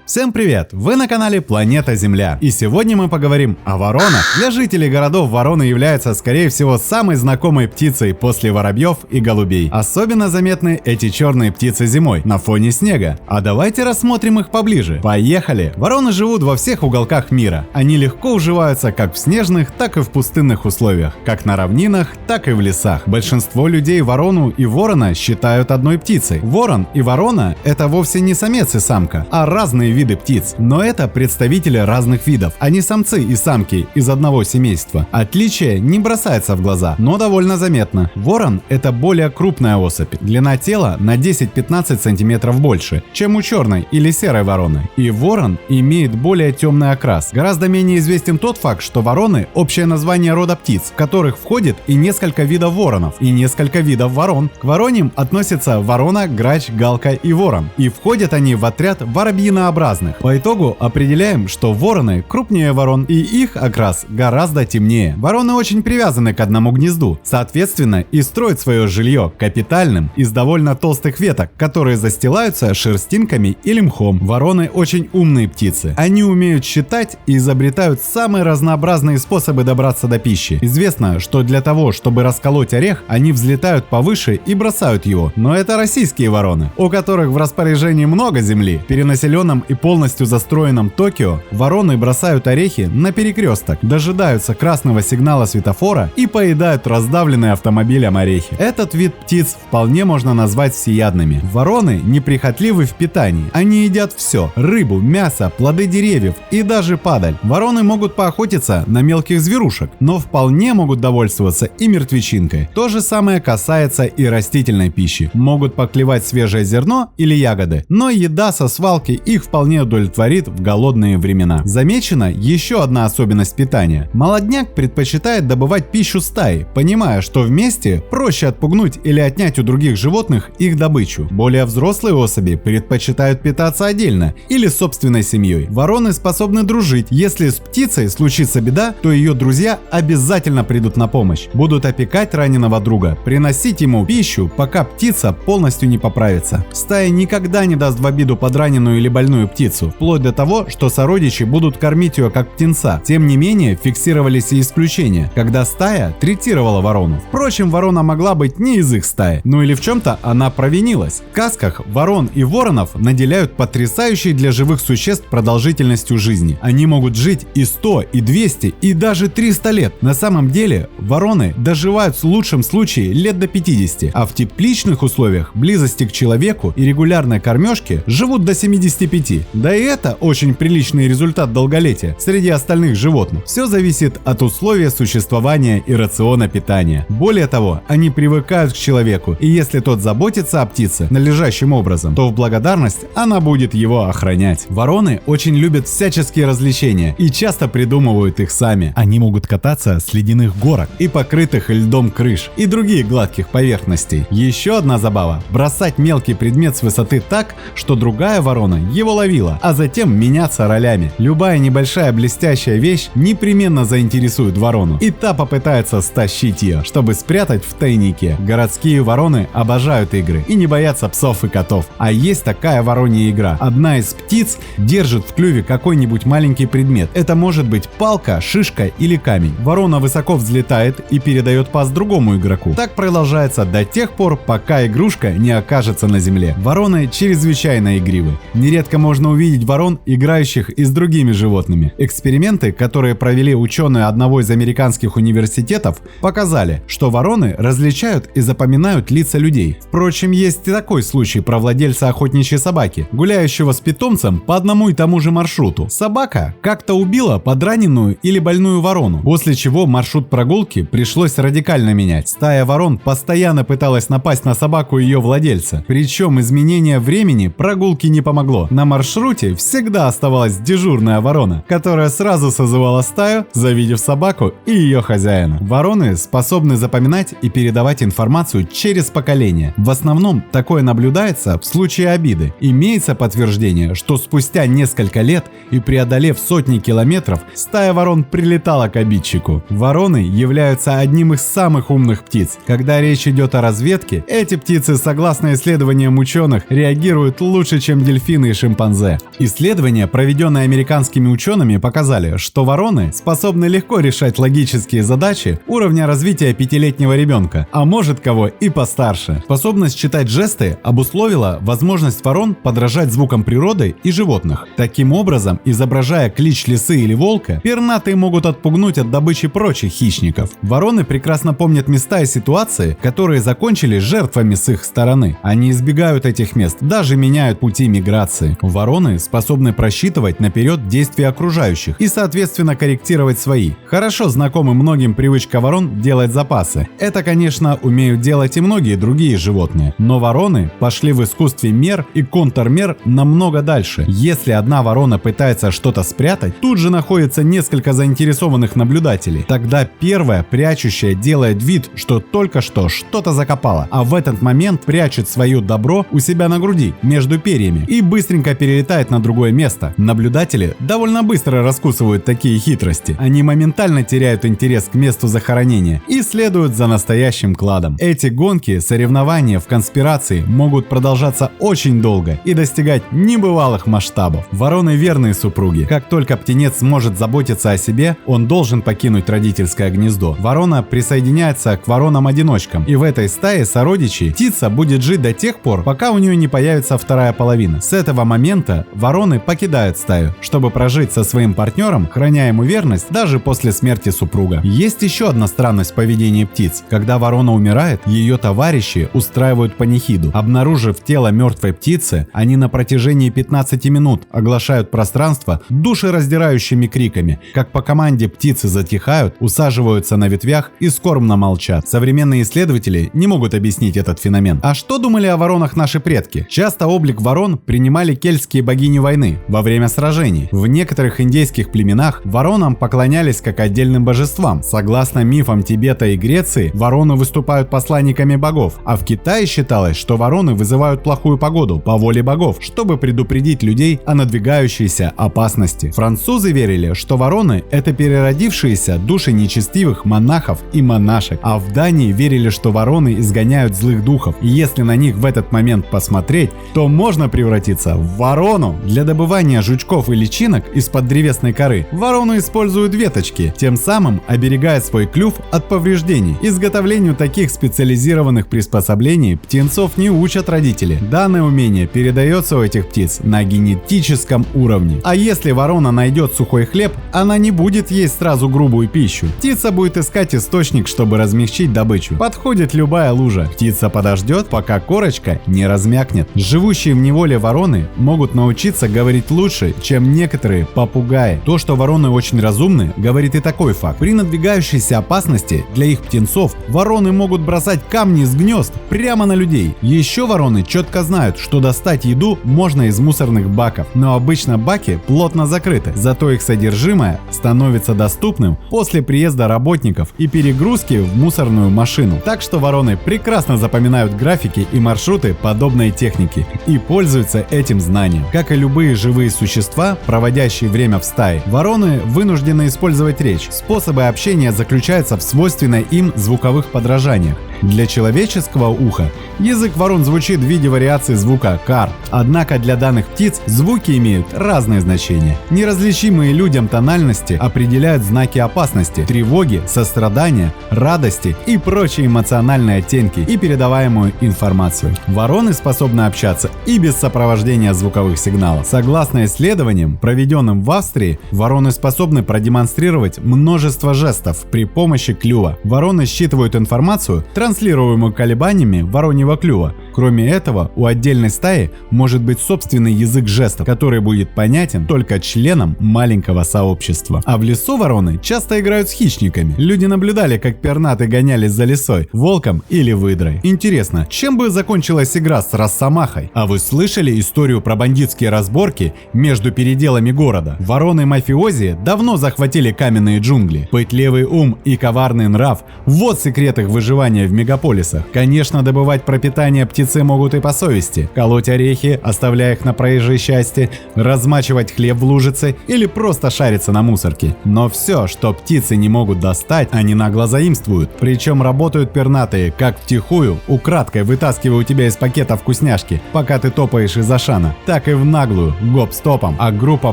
Всем привет! Вы на канале Планета Земля. И сегодня мы поговорим о воронах. Для жителей городов вороны являются, скорее всего, самой знакомой птицей после воробьев и голубей. Особенно заметны эти черные птицы зимой, на фоне снега. А давайте рассмотрим их поближе. Поехали! Вороны живут во всех уголках мира. Они легко уживаются как в снежных, так и в пустынных условиях. Как на равнинах, так и в лесах. Большинство людей ворону и ворона считают одной птицей. Ворон и ворона – это вовсе не самец и самка, а разные виды птиц, но это представители разных видов, а не самцы и самки из одного семейства. Отличие не бросается в глаза, но довольно заметно. Ворон – это более крупная особь, длина тела на 10-15 см больше, чем у черной или серой вороны. И ворон имеет более темный окрас. Гораздо менее известен тот факт, что вороны – общее название рода птиц, в которых входит и несколько видов воронов, и несколько видов ворон. К вороньим относятся ворона, грач, галка и ворон. И входят они в отряд воробьинообразных. По итогу определяем, что вороны крупнее ворон и их окрас гораздо темнее. Вороны очень привязаны к одному гнезду, соответственно и строят свое жилье капитальным из довольно толстых веток, которые застилаются шерстинками или мхом. Вороны очень умные птицы. Они умеют считать и изобретают самые разнообразные способы добраться до пищи. Известно, что для того, чтобы расколоть орех, они взлетают повыше и бросают его. Но это российские вороны, у которых в распоряжении много земли. В перенаселенном и полностью застроенном Токио вороны бросают орехи на перекресток, дожидаются красного сигнала светофора и поедают раздавленные автомобилем орехи. Этот вид птиц вполне можно назвать всеядными. Вороны неприхотливы в питании. Они едят все: рыбу, мясо, плоды деревьев и даже падаль. Вороны могут поохотиться на мелких зверушек, но вполне могут довольствоваться и мертвечинкой. То же самое касается и растительной пищи. Могут поклевать свежее зерно или ягоды, но еда со свалки их вполне удовлетворит в голодные времена. Замечена еще одна особенность питания. Молодняк предпочитает добывать пищу стаей, понимая, что вместе проще отпугнуть или отнять у других животных их добычу. Более взрослые особи предпочитают питаться отдельно или с собственной семьей. Вороны способны дружить. Если с птицей случится беда, то ее друзья обязательно придут на помощь. Будут опекать раненого друга, приносить ему пищу, пока птица полностью не поправится. Стая никогда не даст в обиду подраненную или больную птицу, вплоть до того, что сородичи будут кормить ее как птенца. Тем не менее, фиксировались и исключения, когда стая третировала ворону. Впрочем, ворона могла быть не из их стаи, ну или в чем-то она провинилась. В сказках ворон и воронов наделяют потрясающей для живых существ продолжительностью жизни. Они могут жить и 100, и 200, и даже 300 лет. На самом деле, вороны доживают в лучшем случае лет до 50, а в тепличных условиях, близости к человеку и регулярной кормежке живут до 75. Да и это очень приличный результат долголетия среди остальных животных. Все зависит от условия существования и рациона питания. Более того, они привыкают к человеку, и если тот заботится о птице надлежащим образом, то в благодарность она будет его охранять. Вороны очень любят всяческие развлечения и часто придумывают их сами. Они могут кататься с ледяных горок и покрытых льдом крыш и других гладких поверхностей. Еще одна забава – бросать мелкий предмет с высоты так, что другая ворона его ловила, а затем меняться ролями. Любая небольшая блестящая вещь непременно заинтересует ворону, и та попытается стащить ее, чтобы спрятать в тайнике. Городские вороны обожают игры и не боятся псов и котов. А есть такая воронья игра. Одна из птиц держит в клюве какой-нибудь маленький предмет. Это может быть палка, шишка или камень. Ворона высоко взлетает и передает пас другому игроку. Так продолжается до тех пор, пока игрушка не окажется на земле. Вороны чрезвычайно игривы. Нередко можно увидеть ворон, играющих и с другими животными. Эксперименты, которые провели ученые одного из американских университетов, показали, что вороны различают и запоминают лица людей. Впрочем, есть и такой случай про владельца охотничьей собаки, гуляющего с питомцем по одному и тому же маршруту. Собака как-то убила подраненную или больную ворону, после чего маршрут прогулки пришлось радикально менять. Стая ворон постоянно пыталась напасть на собаку ее владельца, причем изменение времени прогулки не помогло. На маршруте всегда оставалась дежурная ворона, которая сразу созывала стаю, завидев собаку и ее хозяина. Вороны способны запоминать и передавать информацию через поколения. В основном такое наблюдается в случае обиды. Имеется подтверждение, что спустя несколько лет и преодолев сотни километров, стая ворон прилетала к обидчику. Вороны являются одним из самых умных птиц. Когда речь идет о разведке, эти птицы, согласно исследованиям ученых, реагируют лучше, чем дельфины и шимпанзе. шимпанзе. Исследования, проведенные американскими учеными, показали, что вороны способны легко решать логические задачи уровня развития 5-летнего ребенка, а может кого и постарше. Способность читать жесты обусловила возможность ворон подражать звукам природы и животных. Таким образом, изображая клич лисы или волка, пернатые могут отпугнуть от добычи прочих хищников. Вороны прекрасно помнят места и ситуации, которые закончились жертвами с их стороны. Они избегают этих мест, даже меняют пути миграции. Вороны способны просчитывать наперед действия окружающих и, соответственно, корректировать свои. Хорошо знакомы многим привычка ворон делать запасы. Это, конечно, умеют делать и многие другие животные. Но вороны пошли в искусстве мер и контрмер намного дальше. Если одна ворона пытается что-то спрятать, тут же находится несколько заинтересованных наблюдателей. Тогда первая, прячущая, делает вид, что только что что-то закопала, а в этот момент прячет свое добро у себя на груди, между перьями, и быстренько перелетает на другое место. Наблюдатели довольно быстро раскусывают такие хитрости. Они моментально теряют интерес к месту захоронения и следуют за настоящим кладом. Эти гонки, соревнования в конспирации могут продолжаться очень долго и достигать небывалых масштабов. Вороны верные супруги. Как только птенец сможет заботиться о себе, он должен покинуть родительское гнездо. Ворона присоединяется к воронам-одиночкам, и в этой стае сородичей птица будет жить до тех пор, пока у нее не появится вторая половина. С этого момента вороны покидают стаю, чтобы прожить со своим партнером, храня ему верность даже после смерти супруга. Есть еще одна странность поведения птиц. Когда ворона умирает, ее товарищи устраивают панихиду. Обнаружив тело мертвой птицы, они на протяжении 15 минут оглашают пространство душераздирающими криками. Как по команде птицы затихают, усаживаются на ветвях и скорбно молчат. Современные исследователи не могут объяснить этот феномен. А что думали о воронах наши предки? Часто облик ворон принимали кельтские богини войны во время сражений. В некоторых индейских племенах воронам поклонялись как отдельным божествам. Согласно мифам Тибета и Греции, вороны выступают посланниками богов, а в Китае считалось, что вороны вызывают плохую погоду по воле богов, чтобы предупредить людей о надвигающейся опасности. Французы верили, что вороны – это переродившиеся души нечестивых монахов и монашек, а в Дании верили, что вороны изгоняют злых духов, и если на них в этот момент посмотреть, то можно превратиться в ворону. Для добывания жучков и личинок из-под древесной коры ворону используют веточки, тем самым оберегая свой клюв от повреждений. Изготовлению таких специализированных приспособлений птенцов не учат родители. Данное умение передается у этих птиц на генетическом уровне. А если ворона найдет сухой хлеб, она не будет есть сразу грубую пищу. Птица будет искать источник, чтобы размягчить добычу. Подходит любая лужа. Птица подождет, пока корочка не размякнет. Живущие в неволе вороны могут научиться говорить лучше, чем некоторые попугаи. То, что вороны очень разумны, говорит и такой факт. При надвигающейся опасности для их птенцов вороны могут бросать камни с гнезд прямо на людей. Еще вороны четко знают, что достать еду можно из мусорных баков, но обычно баки плотно закрыты, зато их содержимое становится доступным после приезда работников и перегрузки в мусорную машину. Так что вороны прекрасно запоминают графики и маршруты подобной техники и пользуются этим знанием. Как и любые живые существа, проводящие время в стае, вороны вынуждены использовать речь. Способы общения заключаются в свойственной им звуковых подражаниях. Для человеческого уха язык ворон звучит в виде вариации звука «кар». Однако для данных птиц звуки имеют разные значения. Неразличимые людям тональности определяют знаки опасности, тревоги, сострадания, радости и прочие эмоциональные оттенки и передаваемую информацию. Вороны способны общаться и без сопровождения звуковых сигналов. Согласно исследованиям, проведенным в Австрии, вороны способны продемонстрировать множество жестов при помощи клюва. Вороны считывают информацию, транслируемую колебаниями вороньего клюва. Кроме этого, у отдельной стаи может быть собственный язык жестов, который будет понятен только членам маленького сообщества. А в лесу вороны часто играют с хищниками. Люди наблюдали, как пернатые гонялись за лисой, волком или выдрой. Интересно, чем бы закончилась игра с росомахой? А вы слышали историю про бандитские разборки между переделами города? Вороны-мафиози давно захватили каменные джунгли. Пытливый ум и коварный нрав – вот секрет их выживания в мегаполисах. Конечно, добывать пропитание птицы могут и по совести. Колоть орехи, оставляя их на проезжей части, размачивать хлеб в лужице или просто шариться на мусорке. Но все, что птицы не могут достать, они нагло заимствуют. Причем работают пернатые, как втихую, украдкой вытаскивая у тебя из пакета вкусняшки, пока ты топаешь из Ашана, так и в наглую, гоп-стопом. А группа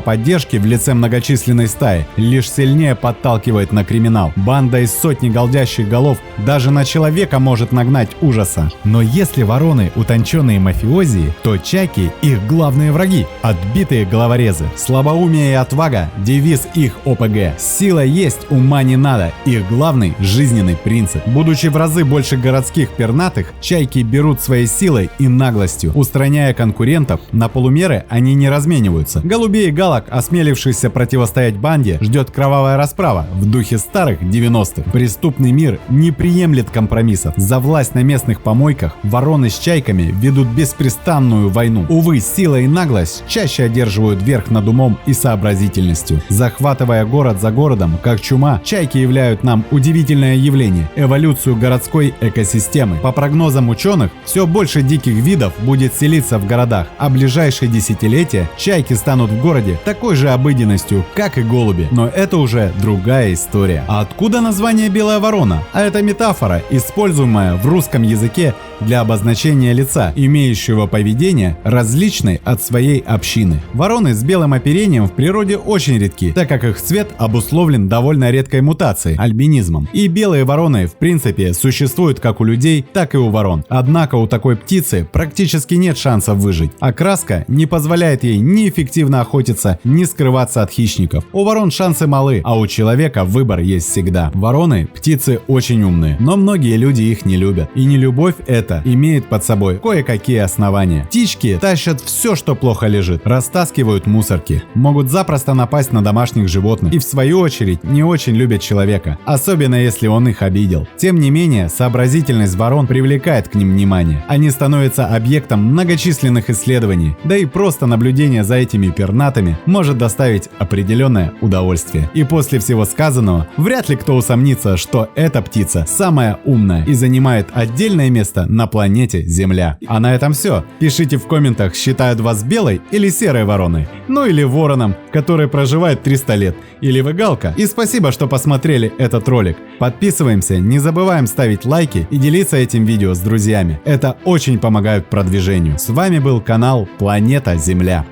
поддержки в лице многочисленной стаи лишь сильнее подталкивает на криминал. Банда из сотни голдящих голов даже на человека может нагнать ужаса. Но если вороны утонченные мафиози, то чайки их главные враги, отбитые головорезы. Слабоумие и отвага – девиз их ОПГ. Сила есть, ума не надо – их главный жизненный принцип. Будучи в разы больше городских пернатых, чайки берут своей силой и наглостью. Устраняя конкурентов, на полумеры они не размениваются. Голубей и галок, осмелившихся противостоять банде, ждет кровавая расправа в духе старых 90-х. Преступный мир не приемлет компромиссов. За власть на местных помойках вороны с чайками ведут беспрестанную войну. Увы, сила и наглость чаще одерживают верх над умом и сообразительностью. Захватывая город за городом, как чума, чайки являют нам удивительное явление – эволюцию городской экосистемы. По прогнозам ученых, все больше диких видов будет селиться в городах, а ближайшие десятилетия чайки станут в городе такой же обыденностью, как и голуби. Но это уже другая история. А откуда название «белая ворона»? А это метафора, используемая в русском языке для обозначения лица, имеющего поведение различной от своей общины. Вороны с белым оперением в природе очень редки, так как их цвет обусловлен довольно редкой мутацией – альбинизмом. И белые вороны в принципе существуют как у людей, так и у ворон. Однако у такой птицы практически нет шансов выжить. Окраска не позволяет ей ни эффективно охотиться, ни скрываться от хищников. У ворон шансы малы, а у человека выбор есть всегда. Вороны – птицы очень умные, но многие люди их не любят. И нелюбовь эта имеет под собой кое-какие основания. Птички тащат все, что плохо лежит, растаскивают мусорки, могут запросто напасть на домашних животных и в свою очередь не очень любят человека, особенно если он их обидел. Тем не менее, сообразительность ворон привлекает к ним внимание. Они становятся объектом многочисленных исследований, да и просто наблюдение за этими пернатами может доставить определенное удовольствие. И после всего сказанного, вряд ли кто усомнится, что эта птица самая умная и занимает отдельное место на планете Земля. А на этом все. Пишите в комментах, считают вас белой или серой вороной. Ну или вороном, который проживает 300 лет. Или вы галка. И спасибо, что посмотрели этот ролик. Подписываемся, не забываем ставить лайки и делиться этим видео с друзьями. Это очень помогает продвижению. С вами был канал Планета Земля.